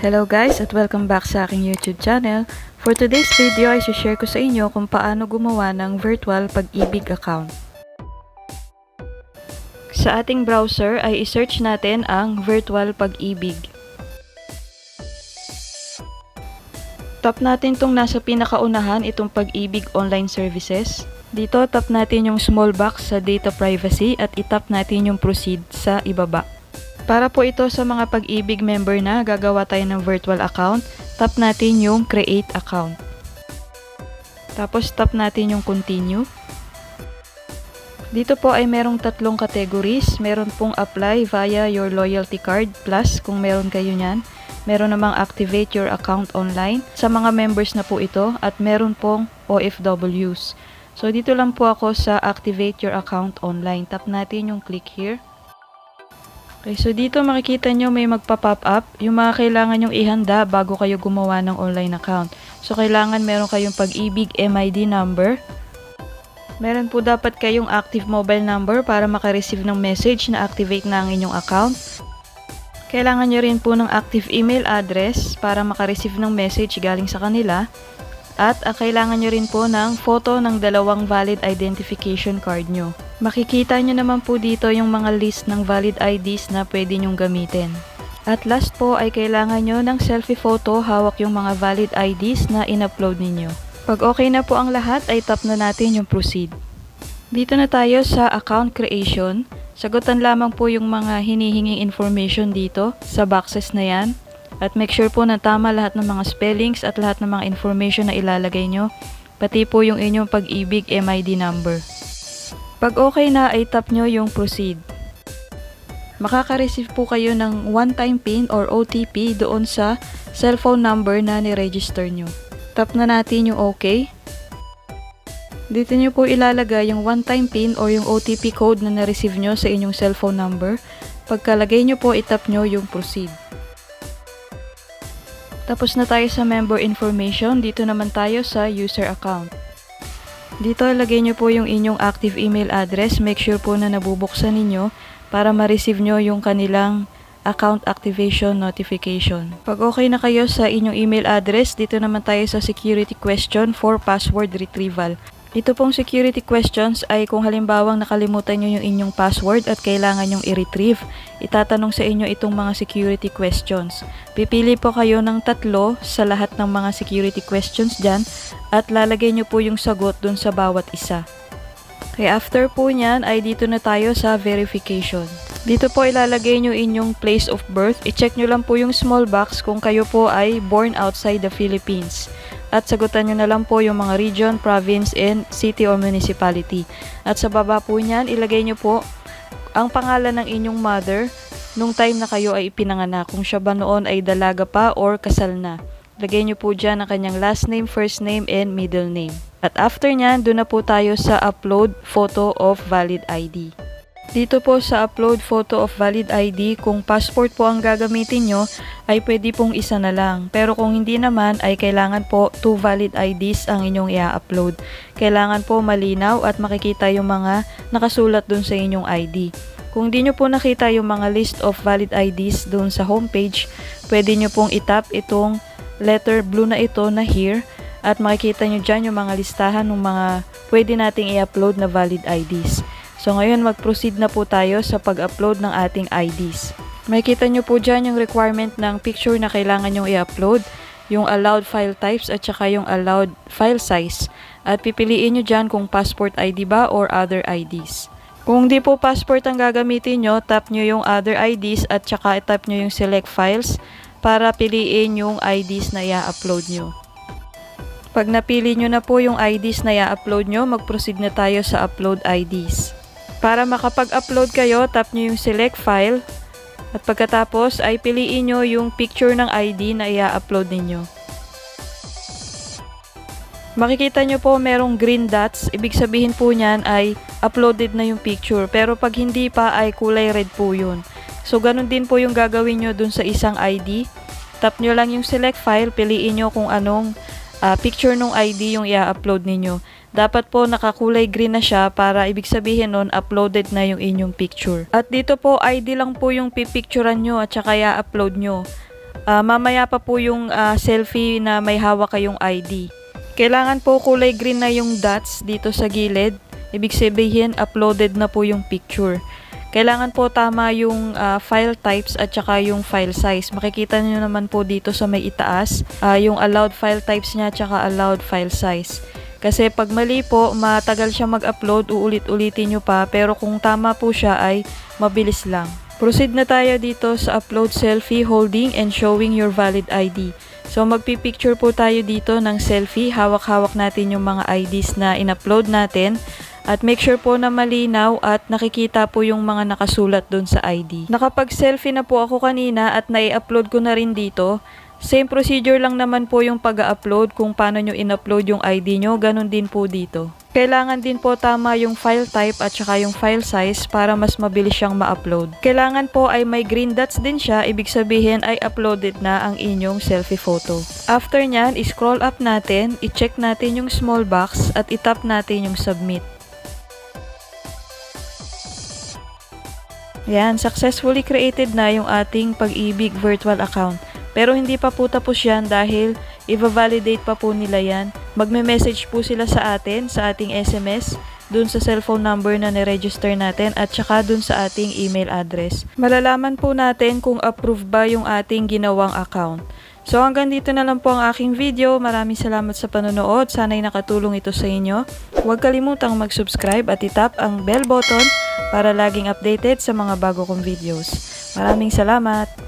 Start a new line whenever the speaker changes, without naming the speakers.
Hello guys at welcome back sa aking YouTube channel. For today's video ay share ko sa inyo kung paano gumawa ng virtual pag-ibig account. Sa ating browser ay i-search natin ang virtual pag-ibig. Tap natin itong nasa pinakaunahan, itong pag-ibig online services. Dito tap natin yung small box sa data privacy at itap natin yung proceed sa ibaba. Para po ito sa mga pag-ibig member na gagawa tayo ng virtual account, tap natin yung create account. Tapos tap natin yung continue. Dito po ay merong tatlong categories. Meron pong apply via your loyalty card plus kung meron kayo nyan. Meron namang activate your account online sa mga members na po ito at meron pong OFWs. So dito lang po ako sa activate your account online. Tap natin yung click here. Okay, so dito makikita nyo may magpa-pop up yung mga kailangan nyong ihanda bago kayo gumawa ng online account. So kailangan meron kayong pag-ibig MID number. Meron po dapat kayong active mobile number para makareceive ng message na activate na ang inyong account. Kailangan nyo rin po ng active email address para makareceive ng message galing sa kanila. At kailangan nyo rin po ng photo ng dalawang valid identification card nyo. Makikita nyo naman po dito yung mga list ng valid IDs na pwede nyong gamitin. At last po ay kailangan nyo ng selfie photo hawak yung mga valid IDs na in-upload ninyo. Pag okay na po ang lahat ay tap na natin yung proceed. Dito na tayo sa account creation. Sagutan lamang po yung mga hinihinging information dito sa boxes na yan. At make sure po na tama lahat ng mga spellings at lahat ng mga information na ilalagay nyo. Pati po yung inyong pag-ibig MID number. Pag okay na ay tap nyo yung proceed. Makaka-receive po kayo ng one-time PIN or OTP doon sa cellphone number na ni-register nyo. Tap na natin yung okay. Dito nyo po ilalagay yung one-time PIN or yung OTP code na na-receive nyo sa inyong cellphone number. Pagkalagay nyo po, itap nyo yung proceed. Tapos na tayo sa member information, dito naman tayo sa user account. Dito lagay nyo po yung inyong active email address, make sure po na nabubuksan ninyo para ma-receive nyo yung kanilang account activation notification. Pag okay na kayo sa inyong email address, dito naman tayo sa security question for password retrieval. Ito pong security questions ay kung halimbawang nakalimutan nyo yung inyong password at kailangan nyong i-retrieve, itatanong sa inyo itong mga security questions. Pipili po kayo ng 3 sa lahat ng mga security questions dyan at lalagay nyo po yung sagot dun sa bawat isa. Okay, after po nyan ay dito na tayo sa verification. Dito po ilalagay nyo inyong place of birth. I-check nyo lang po yung small box kung kayo po ay born outside the Philippines. At sagutan nyo na lang po yung mga region, province, and city or municipality. At sa baba po nyan, ilagay nyo po ang pangalan ng inyong mother nung time na kayo ay ipinanganak. Kung siya ba noon ay dalaga pa or kasal na. Lagay nyo po dyan ang kanyang last name, first name, and middle name. At after nyan, doon na po tayo sa upload photo of valid ID. Dito po sa upload photo of valid ID, kung passport po ang gagamitin nyo, ay pwede pong isa na lang. Pero kung hindi naman, ay kailangan po 2 valid IDs ang inyong i-upload. Kailangan po malinaw at makikita yung mga nakasulat dun sa inyong ID. Kung di nyo po nakita yung mga list of valid IDs dun sa homepage, pwede nyo pong itap itong letter blue na ito na here at makikita nyo dyan yung mga listahan ng mga pwede nating i-upload na valid IDs. So ngayon mag-proceed na po tayo sa pag-upload ng ating IDs. Makikita nyo po dyan yung requirement ng picture na kailangan nyong i-upload, yung allowed file types at saka yung allowed file size. At pipiliin nyo dyan kung passport ID ba or other IDs. Kung di po passport ang gagamitin nyo, tap nyo yung other IDs at saka tap nyo yung select files para piliin yung IDs na i-upload nyo. Pag napili nyo na po yung IDs na i-upload nyo, mag-proceed na tayo sa upload IDs. Para makapag-upload kayo, tap nyo yung select file at pagkatapos ay piliin nyo yung picture ng ID na i-upload ninyo. Makikita nyo po merong green dots, ibig sabihin po nyan ay uploaded na yung picture. Pero pag hindi pa ay kulay red po yun. So ganun din po yung gagawin nyo dun sa isang ID. Tap nyo lang yung select file, piliin nyo kung anong picture ng ID yung i-upload ninyo. Dapat po nakakulay green na siya para ibig sabihin nun uploaded na yung inyong picture. At dito po ID lang po yung pipicturean nyo at saka i-upload nyo. Mamaya pa po yung selfie na may hawak kayong ID. Kailangan po kulay green na yung dots dito sa gilid. Ibig sabihin, uploaded na po yung picture. Kailangan po tama yung file types at saka yung file size. Makikita nyo naman po dito sa may itaas, yung allowed file types niya at saka allowed file size. Kasi pag mali po, matagal siya mag-upload, uulit-ulitin nyo pa. Pero kung tama po siya ay mabilis lang. Proceed na tayo dito sa upload selfie holding and showing your valid ID. So magpipicture po tayo dito ng selfie. Hawak-hawak natin yung mga IDs na in-upload natin. At make sure po na malinaw at nakikita po yung mga nakasulat dun sa ID. Nakapag-selfie na po ako kanina at nai-upload ko na rin dito. Same procedure lang naman po yung pag-upload kung paano nyo in-upload yung ID nyo. Ganun din po dito. Kailangan din po tama yung file type at saka yung file size para mas mabilis siyang ma-upload. Kailangan po ay may green dots din siya. Ibig sabihin ay uploaded na ang inyong selfie photo. After nyan, i-scroll up natin, i-check natin yung small box at i-tap natin yung submit. Yan, successfully created na yung ating Pag-ibig virtual account. Pero hindi pa po tapos yan dahil i-validate pa po nila yan. Magme-message po sila sa atin, sa ating SMS, dun sa cellphone number na niregister natin at saka dun sa ating email address. Malalaman po natin kung approve ba yung ating ginawang account. So hanggang dito na lang po ang aking video. Maraming salamat sa panonood. Sana'y nakatulong ito sa inyo. Huwag kalimutang mag-subscribe at itap ang bell button para laging updated sa mga bago kong videos. Maraming salamat!